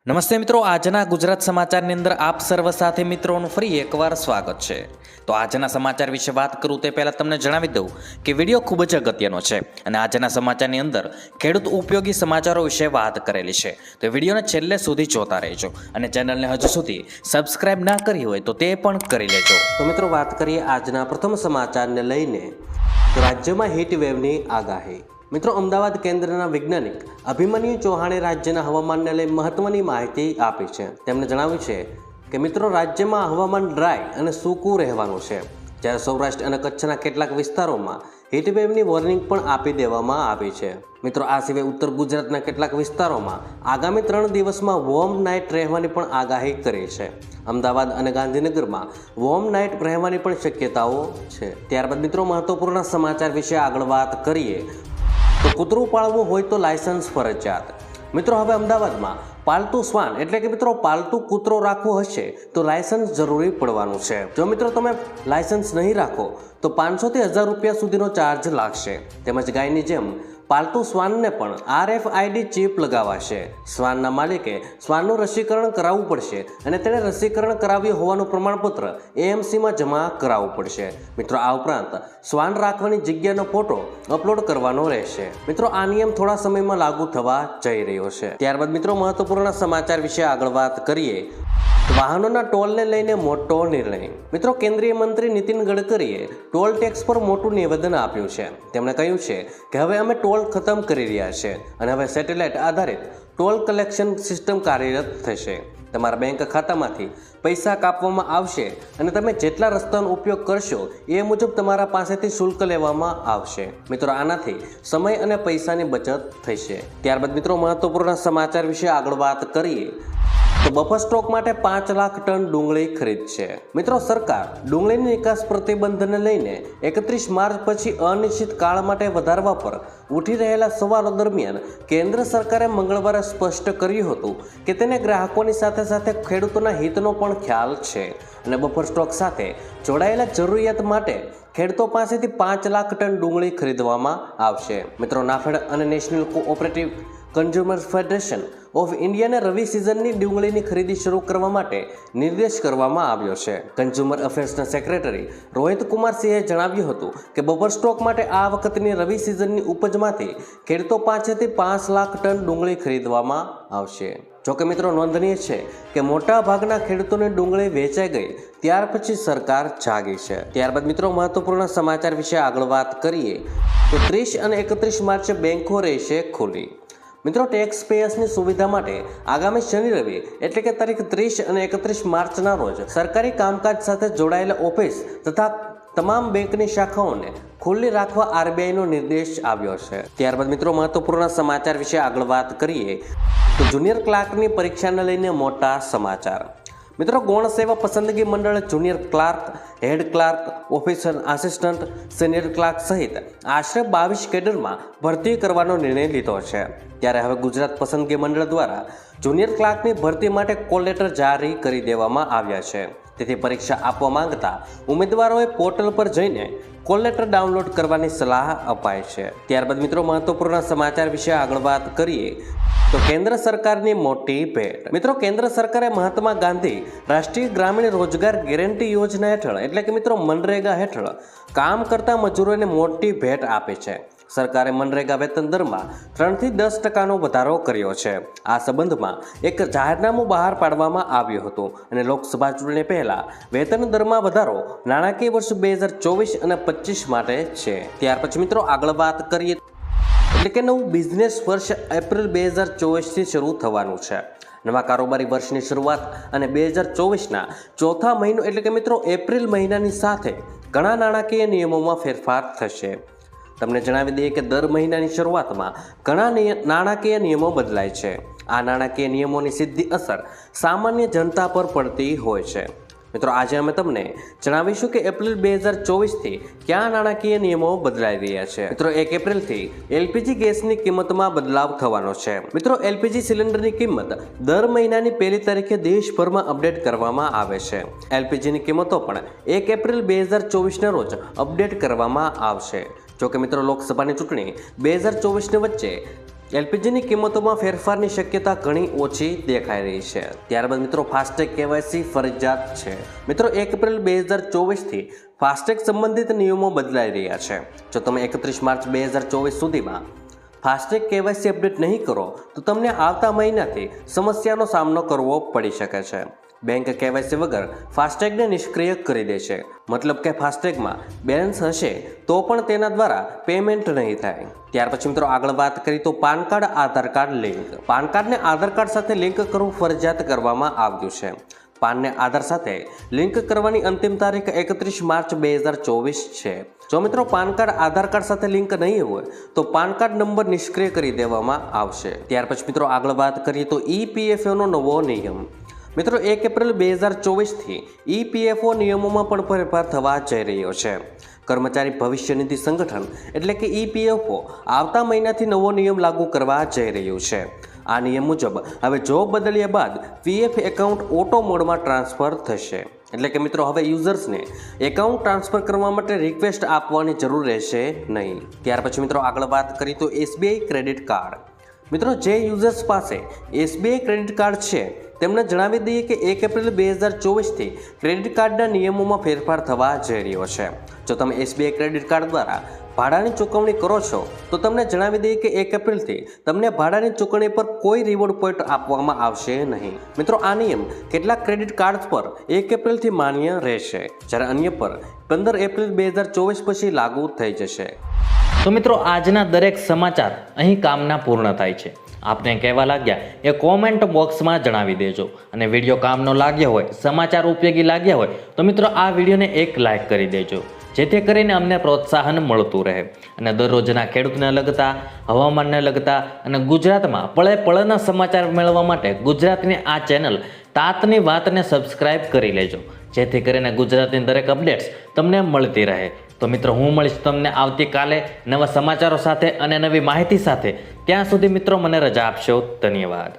નમસ્તે મિત્રો, આજના ગુજરાત સમાચારની અંદર આપ સર્વ સાથે મિત્રોનું ફરી એકવાર સ્વાગત છે। તો આજના સમાચાર વિશે વાત કરું તે પહેલાં તમને જણાવી દઉં કે વિડીયો ખૂબ જ અગત્યનો છે અને આજના સમાચારની અંદર ખેડૂત ઉપયોગી સમાચારો વિશે વાત કરેલી છે। તો વિડીયોને છેલ્લે સુધી જોતા રહેજો અને ચેનલને હજુ સુધી સબસ્ક્રાઇબ ના કરી હોય તો તે પણ કરી લેજો। તો મિત્રો વાત કરીએ આજના પ્રથમ સમાચારને લઈને, તો રાજ્યમાં હીટ વેવની આગાહી। મિત્રો અમદાવાદ કેન્દ્રના વૈજ્ઞાનિક અભિમન્યુ ચૌહાણે રાજ્યના હવામાનને લઈ મહત્વની માહિતી આપી છે। તેમણે જણાવ્યું છે કે મિત્રો રાજ્યમાં હવામાન ડ્રાય અને સૂકું રહેવાનું છે, જ્યારે સૌરાષ્ટ્ર અને કચ્છના કેટલાક વિસ્તારોમાં હીટવેવની વોર્નિંગ પણ આપી દેવામાં આવી છે। મિત્રો આ સિવાય ઉત્તર ગુજરાતના કેટલાક વિસ્તારોમાં આગામી 3 દિવસમાં વોર્મ નાઇટ રહેવાની પણ આગાહી કરી છે। અમદાવાદ અને ગાંધીનગરમાં વોર્મ નાઇટ રહેવાની પણ શક્યતાઓ છે। ત્યારબાદ મિત્રો મહત્વપૂર્ણ સમાચાર વિશે આગળ વાત કરીએ તો કૂતરું પાળવું હોય તો લાયસન્સ ફરજિયાત। મિત્રો હવે અમદાવાદમાં પાલતુ શ્વાન એટલે કે મિત્રો પાલતુ કૂતરો રાખવો હશે તો લાયસન્સ જરૂરી પડવાનું છે। જો મિત્રો તમે લાયસન્સ નહીં રાખો તો 500 થી 1000 રૂપિયા સુધીનો ચાર્જ લાગશે। તેમજ ગાયની જેમ પાલતુ શ્વાનને પણ RFID ચિપ લગાવાશે। શ્વાનના માલિકે શ્વાનનું રસીકરણ કરાવવું પડશે અને તેણે રસીકરણ કરાવ્યું હોવાનું પ્રમાણપત્ર AMCમાં જમા કરાવવું પડશે। મિત્રો આ ઉપરાંત શ્વાન રાખવાની જગ્યાનો ફોટો અપલોડ કરવાનો રહેશે। મિત્રો આ નિયમ થોડા સમયમાં લાગુ થવા જઈ રહ્યો છે। ત્યારબાદ મિત્રો મહત્વપૂર્ણ સમાચાર વિશે આગળ વાત કરીએ વાહનોના ટોલને લઈને મોટો નિર્ણય। મિત્રો કેન્દ્રીય મંત્રી નીતિન ગડકરીએ ટોલ ટેક્સ પર મોટું નિવેદન આપ્યું છે। તેમણે કહ્યું છે કે હવે અમે ટોલ ખતમ કરી રહ્યા છે અને હવે સેટેલાઇટ આધારિત ટોલ કલેક્શન સિસ્ટમ કાર્યરત થશે। તમારા બેંક ખાતામાંથી પૈસા કાપવામાં આવશે અને તમે જેટલા રસ્તાનો ઉપયોગ કરશો એ મુજબ તમારા પાસેથી શુલ્ક લેવામાં આવશે। મિત્રો આનાથી સમય અને પૈસાની બચત થશે। ત્યારબાદ મિત્રો મહત્વપૂર્ણ સમાચાર વિશે આગળ વાત કરીએ તો બફર સ્ટોક માટે 5 લાખ ટન ડુંગળી ખરીદશે। મિત્રો સરકાર ડુંગળીની નિકાસ પ્રતિબંધને લઈને 31 માર્ચ પછી અનિશ્ચિત કાળ માટે વધારવા પર ઉઠી રહેલા સવાલો દરમિયાન કેન્દ્ર સરકારે મંગળવારે સ્પષ્ટ કર્યું હતું કે તેને ગ્રાહકોની સાથે સાથે ખેડૂતોના હિતનો પણ ખ્યાલ છે અને બફર સ્ટોક સાથે જોડાયેલા જરૂરિયાત માટે ખેડૂતો પાસેથી 5 લાખ ટન ડુંગળી ખરીદવામાં આવશે। મિત્રો નાફેડ અને national cooperative consumer federation of ઇન્ડિયાને રવિ સિઝનની ડુંગળીની ખરીદી શરૂ કરવા માટે નિર્દેશ કરવામાં આવ્યો છે। કન્ઝ્યુમર અફેર્સના સેક્રેટરી રોહિત કુમાર સિંહે જણાવ્યું હતું કે બફર સ્ટોક માટે આ વખતની રવિ સિઝનની ઉપજમાંથી ખેડૂતો પાસેથી 5 લાખ ટન ડુંગળી ખરીદવામાં આવશે। જોકે મિત્રો નોંધનીય છે કે મોટા ભાગના ખેડૂતોને ડુંગળી વેચાઈ ગઈ ત્યાર પછી સરકાર જાગી છે। ત્યારબાદ મિત્રો મહત્વપૂર્ણ સમાચાર વિશે આગળ વાત કરીએ તો 30 અને 31 માર્ચે બેંકો રહેશે ખુલ્લી। મિત્રો ટેક્સ પેયર્સની સુવિધા માટે આગામી શનિ રવિ એટલે કે તારીખ 30 અને 31 માર્ચના રોજ સરકારી કામકાજ સાથે જોડાયેલા ઓફિસ તથા તમામ બેંકની શાખાઓને ખુલ્લી રાખવા RBIનો નિર્દેશ આવ્યો છે। ત્યારબાદ મિત્રો મહત્વપૂર્ણ સમાચાર વિશે આગળ વાત કરીએ તો જુનિયર ક્લાર્કની પરીક્ષાને લઈને મોટા સમાચાર। મિત્રો ગૌણ સેવા પસંદગી મંડળ junior clerk, head clerk, officer assistant, senior clerk સહિત આશરે 22 કેડરમાં ભરતી કરવાનો નિર્ણય લીધો છે। ત્યારે હવે ગુજરાત પસંદગી મંડળ દ્વારા જુનિયર ક્લાર્કની ભરતી માટે કોલ લેટર જારી કરી દેવામાં આવ્યા છે। તેથી પરીક્ષા આપવા માંગતા ઉમેદવારોએ પોર્ટલ પર જઈને કોલ લેટર ડાઉનલોડ કરવાની સલાહ અપાઈ છે। ત્યારબાદ મિત્રો મહત્વપૂર્ણ સમાચાર વિશે આગળ વાત કરીએ તો કેન્દ્ર સરકારની મોટી ભેટ। મિત્રો કેન્દ્ર સરકારે મહાત્મા ગાંધી રાષ્ટ્રીય ગ્રામીણ રોજગાર ગેરંટી યોજના હેઠળ એટલે કે મિત્રો મનરેગા હેઠળ કામ કરતા મજૂરોને મોટી ભેટ આપી છે। સરકારે મનરેગા વેતન દરમાં 3 થી 10% વધારો કર્યો છે। આ સંબંધમાં એક જાહેરનામું બહાર પાડવામાં આવ્યું હતું અને લોકસભા ચૂંટણી પહેલા વેતન દરમાં વધારો નાણાકીય વર્ષ 2024 અને 25 માટે છે। ત્યાર પછી મિત્રો આગળ વાત કરીએ એટલે કે નવું બિઝનેસ વર્ષ એપ્રિલ 2024થી શરૂ થવાનું છે। નવા કારોબારી વર્ષની શરૂઆત અને 2024ના ચોથા મહિનો એટલે કે મિત્રો એપ્રિલ મહિનાની સાથે ઘણા નાણાકીય નિયમોમાં ફેરફાર થશે। તમને જણાવી દઈએ કે દર મહિનાની શરૂઆતમાં ઘણા નાણાકીય નિયમો બદલાય છે। આ નાણાકીય નિયમોની સીધી અસર સામાન્ય જનતા પર પડતી હોય છે। મિત્રો આજે અમે તમને જણાવીશું કે એપ્રિલ 2024થી કયા નાણાકીય નિયમો બદલાઈ રહ્યા છે। મિત્રો 1 એપ્રિલથી LPG ગેસની કિંમતમાં બદલાવ થવાનો છે। મિત્રો LPG સિલિન્ડરની કિંમત દર મહિનાની 1 તારીખે દેશભરમાં અપડેટ કરવામાં આવે છે। LPGની કિંમતો પણ 1 એપ્રિલ 2024ના રોજ અપડેટ કરવામાં આવશે। જોકે મિત્રો લોકસભાની ચૂંટણી 2024ની વચ્ચે એલપીજીની કિંમતોમાં ફેરફારની શક્યતા ઘણી ઓછી દેખાઈ રહી છે. ત્યારબાદ મિત્રો ફાસ્ટેગ કેવાયસી ફરજિયાત છે. મિત્રો 1 એપ્રિલ 2024થી ફાસ્ટેગ સંબંધિત નિયમો બદલાઈ રહ્યા છે. જો તમે 31 માર્ચ 2024 સુધીમાં ફાસ્ટેગ કેવાયસી અપડેટ નહીં કરો તો તમને આવતા મહિનાથી સમસ્યાનો સામનો કરવો પડી શકે છે. બેંક કેવાયસી વગર ફાસ્ટેગને નિષ્ક્રિય કરી દે છે. મતલબ કે ફાસ્ટેગમાં બેલેન્સ હશે તો પણ તેના દ્વારા પેમેન્ટ નહીં થાય. ત્યાર પછી મિત્રો આગળ વાત કરીએ તો પાન કાર્ડ આધાર કાર્ડ લિંક. પાન કાર્ડને આધાર કાર્ડ સાથે લિંક કરવું ફરજિયાત કરવામાં આવ્યું છે. પાનને આધાર સાથે લિંક કરવાની અંતિમ તારીખ 31 માર્ચ 2024 છે. જો મિત્રો પાન કાર્ડ આધાર કાર્ડ સાથે લિંક નહીં હોય તો પાન કાર્ડ નંબર નિષ્ક્રિય કરી દેવામાં આવશે. ત્યાર પછી મિત્રો આગળ વાત કરીએ તો EPFOનો નવો નિયમ. મિત્રો 1 એપ્રિલ 2024થી EPFO નિયમોમાં પણ ફેરફાર થવા જઈ રહ્યો છે. કર્મચારી ભવિષ્ય નિધિ સંગઠન એટલે કે EPFO આવતા મહિનાથી નવો નિયમ લાગુ કરવા જઈ રહ્યું છે. આ નિયમ મુજબ હવે જોબ બદલ્યા બાદ PF એકાઉન્ટ ઓટો મોડમાં ટ્રાન્સફર થશે. એટલે કે મિત્રો હવે યુઝર્સને એકાઉન્ટ ટ્રાન્સફર કરવા માટે રિક્વેસ્ટ આપવાની જરૂર રહેશે નહીં. ત્યાર પછી મિત્રો આગળ વાત કરીએ તો SBI ક્રેડિટ કાર્ડ. મિત્રો જે યુઝર્સ પાસે SBI ક્રેડિટ કાર્ડ છે તેમને જણાવી દઈએ કે 1 એપ્રિલ 2024થી ક્રેડિટ કાર્ડના નિયમોમાં ફેરફાર થવા જઈ રહ્યો છે. જો તમે SBI ક્રેડિટ કાર્ડ દ્વારા ભાડાની ચૂકવણી કરો છો તો તમને જણાવી દઈએ કે 1 એપ્રિલથી તમને ભાડાની ચૂકવણી પર કોઈ રિવોર્ડ પોઈન્ટ આપવામાં આવશે નહીં. મિત્રો આ નિયમ કેટલાક ક્રેડિટ કાર્ડ પર 1 એપ્રિલથી માન્ય રહેશે, જ્યારે અન્ય પર 15 એપ્રિલ 2024 પછી લાગુ થઈ જશે. તો મિત્રો આજના દરેક સમાચાર અહીં કામના પૂર્ણ થાય છે. આપને કહેવા લાગ્યા એ કોમેન્ટ બોક્સમાં જણાવી દેજો. અને વિડીયો કામનો લાગ્યો હોય, સમાચાર ઉપયોગી લાગ્યા હોય તો મિત્રો આ વિડીયોને એક લાઈક કરી દેજો, જેથી કરીને અમને પ્રોત્સાહન મળતું રહે. અને દરરોજના ખેડૂતને લગતા, હવામાનને લગતા અને ગુજરાતમાં પળે પળના સમાચાર મેળવવા માટે ગુજરાતની આ ચેનલ તાતની વાતને સબસ્ક્રાઇબ કરી લેજો, જેથી કરીને ગુજરાતની દરેક અપડેટ્સ તમને મળતી રહે. તો મિત્રો હું મળીશ તમને આવતીકાલે નવા સમાચારો સાથે અને નવી માહિતી સાથે. ત્યાં સુધી મિત્રો મને રજા આપશો. ધન્યવાદ.